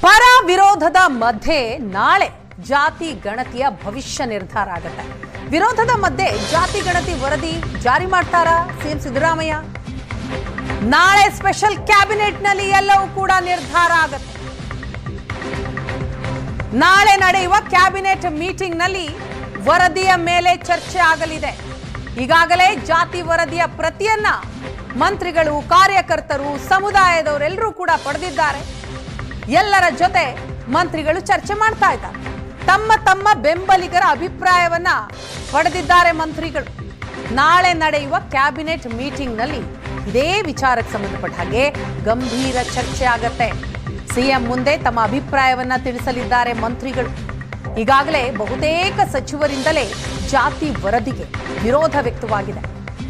ಪರ ವಿರೋಧದ ಮಧ್ಯೆ ನಾಳೆ ಜಾತಿ ಗಣತಿಯ ಭವಿಷ್ಯ ನಿರ್ಧಾರ ಆಗುತ್ತೆ. ವಿರೋಧದ ಮಧ್ಯೆ ಜಾತಿ ಗಣತಿ ವರದಿ ಜಾರಿ ಮಾಡ್ತಾರಾ ಸಿಎಂ ಸಿದ್ದರಾಮಯ್ಯ? ನಾಳೆ ಸ್ಪೆಷಲ್ ಕ್ಯಾಬಿನೆಟ್ನಲ್ಲಿ ಎಲ್ಲವೂ ಕೂಡ ನಿರ್ಧಾರ ಆಗುತ್ತೆ. ನಾಳೆ ನಡೆಯುವ ಕ್ಯಾಬಿನೆಟ್ ಮೀಟಿಂಗ್ನಲ್ಲಿ ವರದಿಯ ಮೇಲೆ ಚರ್ಚೆ ಆಗಲಿದೆ. ಈಗಾಗಲೇ ಜಾತಿ ವರದಿಯ ಪ್ರತಿಯನ್ನ ಮಂತ್ರಿಗಳು, ಕಾರ್ಯಕರ್ತರು, ಸಮುದಾಯದವರೆಲ್ಲರೂ ಕೂಡ ಪಡೆದಿದ್ದಾರೆ. ಎಲ್ಲರ ಜೊತೆ ಮಂತ್ರಿಗಳು ಚರ್ಚೆ ಮಾಡ್ತಾ ಇದ್ದಾರೆ. ತಮ್ಮ ತಮ್ಮ ಬೆಂಬಲಿಗರ ಅಭಿಪ್ರಾಯವನ್ನ ಪಡೆದಿದ್ದಾರೆ ಮಂತ್ರಿಗಳು. ನಾಳೆ ನಡೆಯುವ ಕ್ಯಾಬಿನೆಟ್ ಮೀಟಿಂಗ್ನಲ್ಲಿ ಇದೇ ವಿಚಾರಕ್ಕೆ ಸಂಬಂಧಪಟ್ಟ ಹಾಗೆ ಗಂಭೀರ ಚರ್ಚೆ ಆಗತ್ತೆ. ಸಿಎಂ ಮುಂದೆ ತಮ್ಮ ಅಭಿಪ್ರಾಯವನ್ನ ತಿಳಿಸಲಿದ್ದಾರೆ ಮಂತ್ರಿಗಳು. ಈಗಾಗಲೇ ಬಹುತೇಕ ಸಚಿವರಿಂದಲೇ ಜಾತಿ ವರದಿಗೆ ವಿರೋಧ ವ್ಯಕ್ತವಾಗಿದೆ.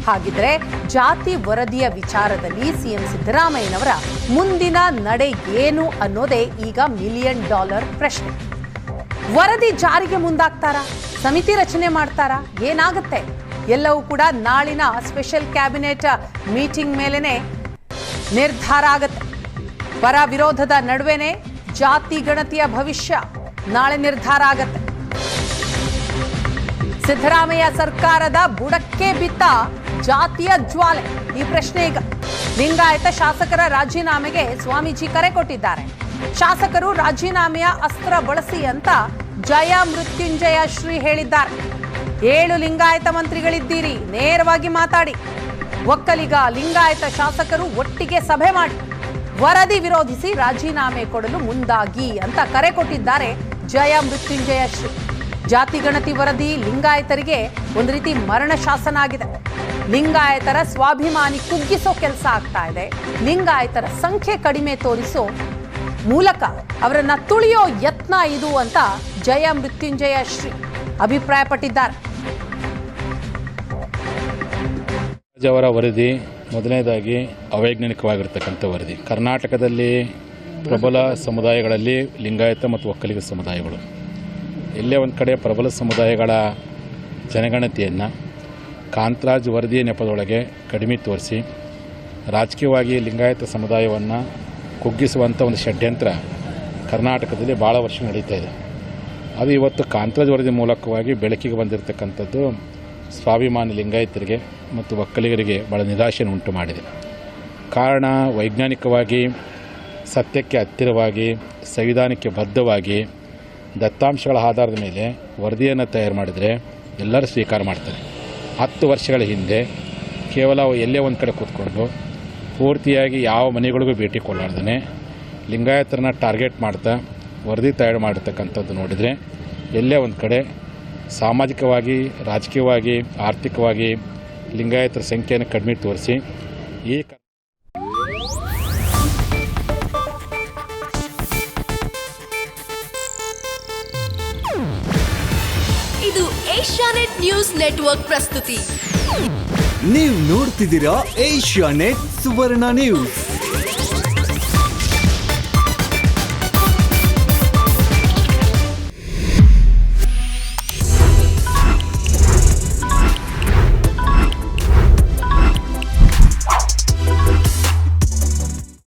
ಹಾಗಿದ್ರೆ ಜಾತಿ ವರದಿಯ ವಿಚಾರದಲ್ಲಿ ಸಿಎಂ ಸಿದ್ದರಾಮಯ್ಯನವರ ಮುಂದಿನ ನಡೆ ಏನು ಅನ್ನೋದೇ ಈಗ $1,000,000 ಪ್ರಶ್ನೆ. ವರದಿ ಜಾರಿಗೆ ಮುಂದಾಗ್ತಾರಾ? ಸಮಿತಿ ರಚನೆ ಮಾಡ್ತಾರಾ? ಏನಾಗುತ್ತೆ? ಎಲ್ಲವೂ ಕೂಡ ನಾಳಿನ ಸ್ಪೆಷಲ್ ಕ್ಯಾಬಿನೆಟ್ ಮೀಟಿಂಗ್ ಮೇಲೆನೆ ನಿರ್ಧಾರ ಆಗುತ್ತೆ. ಪರ ವಿರೋಧದ ನಡುವೆನೆ ಜಾತಿ ಗಣತಿಯ ಭವಿಷ್ಯ ನಾಳೆ ನಿರ್ಧಾರ ಆಗತ್ತೆ. ಸಿದ್ದರಾಮಯ್ಯ ಸರ್ಕಾರದ ಬುಡಕ್ಕೆ ಬಿತ್ತ ಜಾತಿಯ ಜ್ವಾಲೆ. ಈ ಪ್ರಶ್ನೆ ಈಗ ಲಿಂಗಾಯತ ಶಾಸಕರ ರಾಜೀನಾಮೆಗೆ ಸ್ವಾಮೀಜಿ ಕರೆ ಕೊಟ್ಟಿದ್ದಾರೆ. ಶಾಸಕರು ರಾಜೀನಾಮೆಯ ಅಸ್ತ್ರ ಬಳಸಿ ಅಂತ ಜಯ ಮೃತ್ಯುಂಜಯ ಶ್ರೀ ಹೇಳಿದ್ದಾರೆ. 7 ಲಿಂಗಾಯತ ಮಂತ್ರಿಗಳಿದ್ದೀರಿ, ನೇರವಾಗಿ ಮಾತಾಡಿ. ಒಕ್ಕಲಿಗ ಲಿಂಗಾಯತ ಶಾಸಕರು ಒಟ್ಟಿಗೆ ಸಭೆ ಮಾಡಿ ವರದಿ ವಿರೋಧಿಸಿ ರಾಜೀನಾಮೆ ಕೊಡಲು ಮುಂದಾಗಿ ಅಂತ ಕರೆ ಕೊಟ್ಟಿದ್ದಾರೆ ಜಯ ಮೃತ್ಯುಂಜಯ ಶ್ರೀ. ಜಾತಿ ಗಣತಿ ವರದಿ ಲಿಂಗಾಯತರಿಗೆ ಒಂದು ರೀತಿ ಮರಣ ಶಾಸನ ಆಗಿದೆ. ಲಿಂಗಾಯತರ ಸ್ವಾಭಿಮಾನಿ ಕುಗ್ಗಿಸೋ ಕೆಲಸ ಆಗ್ತಾ ಇದೆ. ಲಿಂಗಾಯತರ ಸಂಖ್ಯೆ ಕಡಿಮೆ ತೋರಿಸೋ ಮೂಲಕ ಅವರನ್ನ ತುಳಿಯೋ ಯತ್ನ ಇದು ಅಂತ ಜಯ ಮೃತ್ಯುಂಜಯ ಶ್ರೀ ಅಭಿಪ್ರಾಯಪಟ್ಟಿದ್ದಾರೆ. ಅವರ ವರದಿ ಮೊದಲನೇದಾಗಿ ಅವೈಜ್ಞಾನಿಕವಾಗಿರ್ತಕ್ಕಂಥ ವರದಿ. ಕರ್ನಾಟಕದಲ್ಲಿ ಪ್ರಬಲ ಸಮುದಾಯಗಳಲ್ಲಿ ಲಿಂಗಾಯತ ಮತ್ತು ಒಕ್ಕಲಿಗ ಸಮುದಾಯಗಳು, ಎಲ್ಲೇ ಒಂದು ಕಡೆ ಪ್ರಬಲ ಸಮುದಾಯಗಳ ಜನಗಣತಿಯನ್ನು ಕಾಂತರಾಜ್ ವರದಿಯ ನೆಪದೊಳಗೆ ಕಡಿಮೆ ತೋರಿಸಿ ರಾಜಕೀಯವಾಗಿ ಲಿಂಗಾಯತ ಸಮುದಾಯವನ್ನು ಕುಗ್ಗಿಸುವಂಥ ಒಂದು ಷಡ್ಯಂತ್ರ ಕರ್ನಾಟಕದಲ್ಲಿ ಭಾಳ ವರ್ಷ ನಡೀತಾ ಇದೆ. ಅದು ಇವತ್ತು ಕಾಂತರಾಜ್ ವರದಿ ಮೂಲಕವಾಗಿ ಬೆಳಕಿಗೆ ಬಂದಿರತಕ್ಕಂಥದ್ದು ಸ್ವಾಭಿಮಾನಿ ಲಿಂಗಾಯತರಿಗೆ ಮತ್ತು ಒಕ್ಕಲಿಗರಿಗೆ ಭಾಳ ನಿರಾಶೆಯನ್ನು ಉಂಟು ಮಾಡಿದೆ. ಕಾರಣ, ವೈಜ್ಞಾನಿಕವಾಗಿ ಸತ್ಯಕ್ಕೆ ಹತ್ತಿರವಾಗಿ ಸಂವಿಧಾನಕ್ಕೆ ಬದ್ಧವಾಗಿ ದತ್ತಾಂಶಗಳ ಆಧಾರದ ಮೇಲೆ ವರದಿಯನ್ನು ತಯಾರು ಮಾಡಿದರೆ ಎಲ್ಲರೂ ಸ್ವೀಕಾರ ಮಾಡ್ತಾರೆ. 10 ವರ್ಷಗಳ ಹಿಂದೆ ಕೇವಲ ಎಲ್ಲೇ ಒಂದು ಕಡೆ ಕೂತ್ಕೊಂಡು ಪೂರ್ತಿಯಾಗಿ ಯಾವ ಮನೆಗಳಿಗೂ ಭೇಟಿ ಕೊಡಲಾರ್ದೇ ಲಿಂಗಾಯತರನ್ನ ಟಾರ್ಗೆಟ್ ಮಾಡ್ತಾ ವರದಿ ತಯಾರು ಮಾಡಿರ್ತಕ್ಕಂಥದ್ದು ನೋಡಿದರೆ ಎಲ್ಲೇ ಒಂದು ಕಡೆ ಸಾಮಾಜಿಕವಾಗಿ, ರಾಜಕೀಯವಾಗಿ, ಆರ್ಥಿಕವಾಗಿ ಲಿಂಗಾಯತರ ಸಂಖ್ಯೆಯನ್ನು ಕಡಿಮೆ ತೋರಿಸಿ ಈ ಇದು ಏಷ್ಯಾನೆಟ್ ನ್ಯೂಸ್ ನೆಟ್ವರ್ಕ್ ಪ್ರಸ್ತುತಿ. ನೀವು ನೋಡ್ತಿದ್ದೀರಾ ಏಷ್ಯಾನೆಟ್ ಸುವರ್ಣ ನ್ಯೂಸ್.